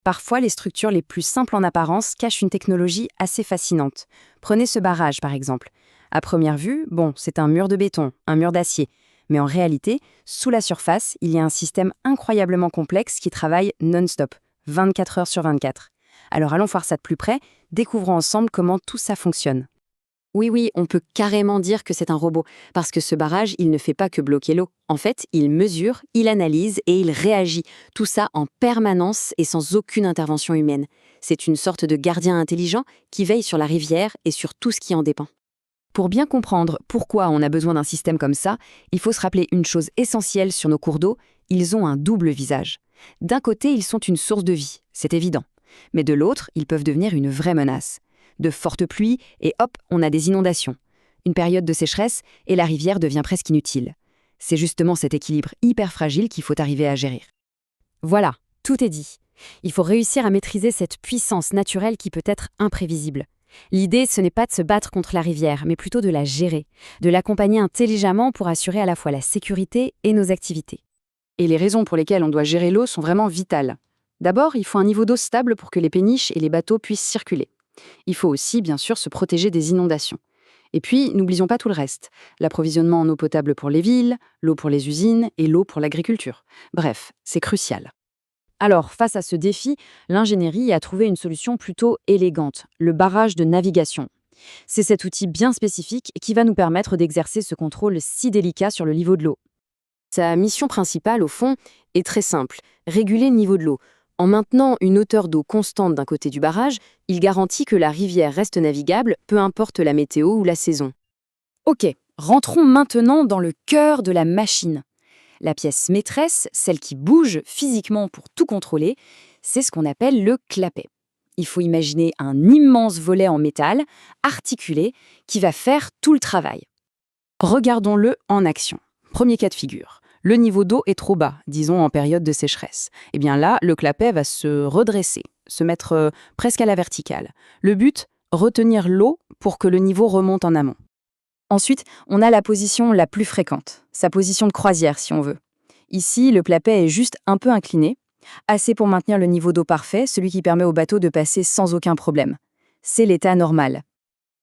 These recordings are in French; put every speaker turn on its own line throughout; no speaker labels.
Parfois, les structures les plus simples en apparence cachent une technologie assez fascinante. Prenez ce barrage, par exemple. À première vue, bon, c'est un mur de béton, un mur d'acier. Mais en réalité, sous la surface, il y a un système incroyablement complexe qui travaille non-stop, 24 heures sur 24. Alors allons voir ça de plus près, découvrons ensemble comment tout ça fonctionne.
Oui, on peut carrément dire que c'est un robot, parce que ce barrage, il ne fait pas que bloquer l'eau. En fait, il mesure, il analyse et il réagit. Tout ça en permanence et sans aucune intervention humaine. C'est une sorte de gardien intelligent qui veille sur la rivière et sur tout ce qui en dépend.
Pour bien comprendre pourquoi on a besoin d'un système comme ça, il faut se rappeler une chose essentielle sur nos cours d'eau, ils ont un double visage. D'un côté, ils sont une source de vie, c'est évident. Mais de l'autre, ils peuvent devenir une vraie menace. De fortes pluies, et hop, on a des inondations. Une période de sécheresse, et la rivière devient presque inutile. C'est justement cet équilibre hyper fragile qu'il faut arriver à gérer.
Voilà, tout est dit. Il faut réussir à maîtriser cette puissance naturelle qui peut être imprévisible. L'idée, ce n'est pas de se battre contre la rivière, mais plutôt de la gérer, de l'accompagner intelligemment pour assurer à la fois la sécurité et nos activités.
Et les raisons pour lesquelles on doit gérer l'eau sont vraiment vitales. D'abord, il faut un niveau d'eau stable pour que les péniches et les bateaux puissent circuler. Il faut aussi, bien sûr, se protéger des inondations. Et puis, n'oublions pas tout le reste. L'approvisionnement en eau potable pour les villes, l'eau pour les usines et l'eau pour l'agriculture. Bref, c'est crucial.
Alors, face à ce défi, l'ingénierie a trouvé une solution plutôt élégante, le barrage de navigation. C'est cet outil bien spécifique qui va nous permettre d'exercer ce contrôle si délicat sur le niveau de l'eau. Sa mission principale, au fond, est très simple, réguler le niveau de l'eau. En maintenant une hauteur d'eau constante d'un côté du barrage, il garantit que la rivière reste navigable, peu importe la météo ou la saison. Ok, rentrons maintenant dans le cœur de la machine. La pièce maîtresse, celle qui bouge physiquement pour tout contrôler, c'est ce qu'on appelle le clapet. Il faut imaginer un immense volet en métal, articulé, qui va faire tout le travail.
Regardons-le en action. Premier cas de figure. Le niveau d'eau est trop bas, disons en période de sécheresse. Eh bien là, le clapet va se redresser, se mettre presque à la verticale. Le but, retenir l'eau pour que le niveau remonte en amont. Ensuite, on a la position la plus fréquente, sa position de croisière si on veut. Ici, le clapet est juste un peu incliné, assez pour maintenir le niveau d'eau parfait, celui qui permet au bateau de passer sans aucun problème. C'est l'état normal.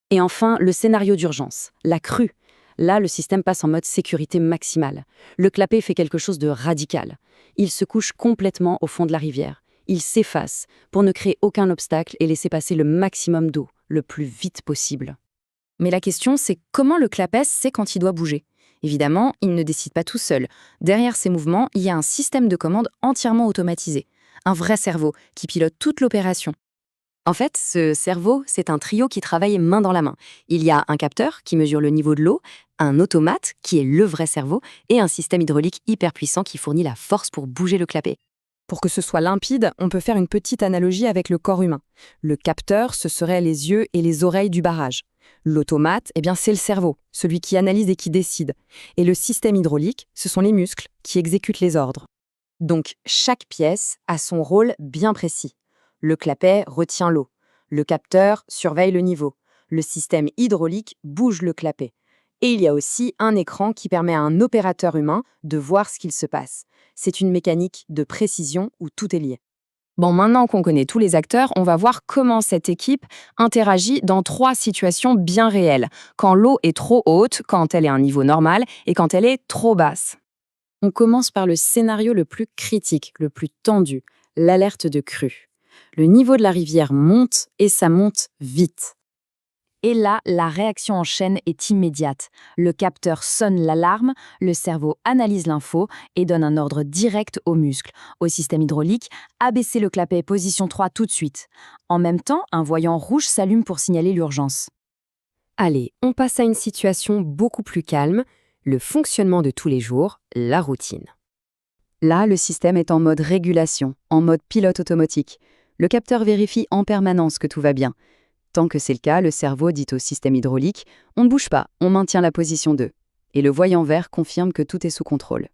Et enfin, le scénario d'urgence, la crue. Là, le système passe en mode sécurité maximale. Le clapet fait quelque chose de radical. Il se couche complètement au fond de la rivière. Il s'efface pour ne créer aucun obstacle et laisser passer le maximum d'eau, le plus vite possible. Mais la question, c'est comment le clapet sait quand il doit bouger. Évidemment, il ne décide pas tout seul. Derrière ces mouvements, il y a un système de commande entièrement automatisé. Un vrai cerveau qui pilote toute l'opération. En fait, ce cerveau, c'est un trio qui travaille main dans la main. Il y a un capteur qui mesure le niveau de l'eau, un automate qui est le vrai cerveau et un système hydraulique hyper puissant qui fournit la force pour bouger le clapet. Pour que ce soit limpide, on peut faire une petite analogie avec le corps humain. Le capteur, ce seraient les yeux et les oreilles du barrage. L'automate, c'est le cerveau, celui qui analyse et qui décide. Et le système hydraulique, ce sont les muscles qui exécutent les ordres. Donc, chaque pièce a son rôle bien précis. Le clapet retient l'eau. Le capteur surveille le niveau. Le système hydraulique bouge le clapet. Et il y a aussi un écran qui permet à un opérateur humain de voir ce qu'il se passe. C'est une mécanique de précision où tout est lié. Bon, maintenant qu'on connaît tous les acteurs, on va voir comment cette équipe interagit dans 3 situations bien réelles. Quand l'eau est trop haute, quand elle est à un niveau normal et quand elle est trop basse. On commence par le scénario le plus critique, le plus tendu, l'alerte de crue. Le niveau de la rivière monte et ça monte vite. Et là, la réaction en chaîne est immédiate. Le capteur sonne l'alarme, le cerveau analyse l'info et donne un ordre direct aux muscles, au système hydraulique, abaisser le clapet position 3 tout de suite. En même temps, un voyant rouge s'allume pour signaler l'urgence. Allez, on passe à une situation beaucoup plus calme, le fonctionnement de tous les jours, la routine. Là, le système est en mode régulation, en mode pilote automatique. Le capteur vérifie en permanence que tout va bien. Tant que c'est le cas, le cerveau dit au système hydraulique « on ne bouge pas, on maintient la position 2 ». Et le voyant vert confirme que tout est sous contrôle.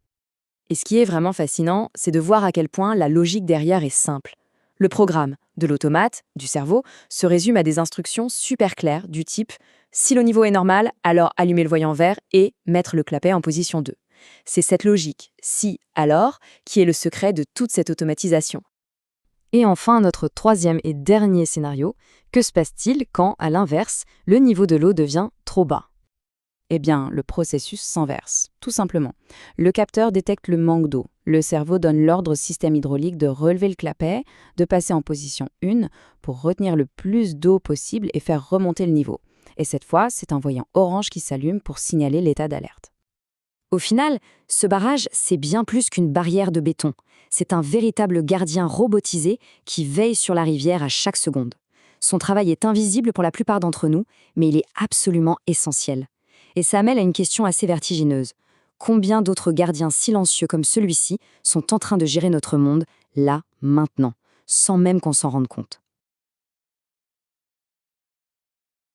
Et ce qui est vraiment fascinant, c'est de voir à quel point la logique derrière est simple. Le programme de l'automate, du cerveau, se résume à des instructions super claires du type « si le niveau est normal, alors allumer le voyant vert et mettre le clapet en position 2 ». C'est cette logique « si, alors » qui est le secret de toute cette automatisation.
Et enfin, notre troisième et dernier scénario, que se passe-t-il quand, à l'inverse, le niveau de l'eau devient trop bas?
Eh bien, le processus s'inverse, tout simplement. Le capteur détecte le manque d'eau. Le cerveau donne l'ordre au système hydraulique de relever le clapet, de passer en position 1 pour retenir le plus d'eau possible et faire remonter le niveau. Et cette fois, c'est un voyant orange qui s'allume pour signaler l'état d'alerte.
Au final, ce barrage, c'est bien plus qu'une barrière de béton. C'est un véritable gardien robotisé qui veille sur la rivière à chaque seconde. Son travail est invisible pour la plupart d'entre nous, mais il est absolument essentiel. Et ça amène à une question assez vertigineuse. Combien d'autres gardiens silencieux comme celui-ci sont en train de gérer notre monde, là, maintenant, sans même qu'on s'en rende compte?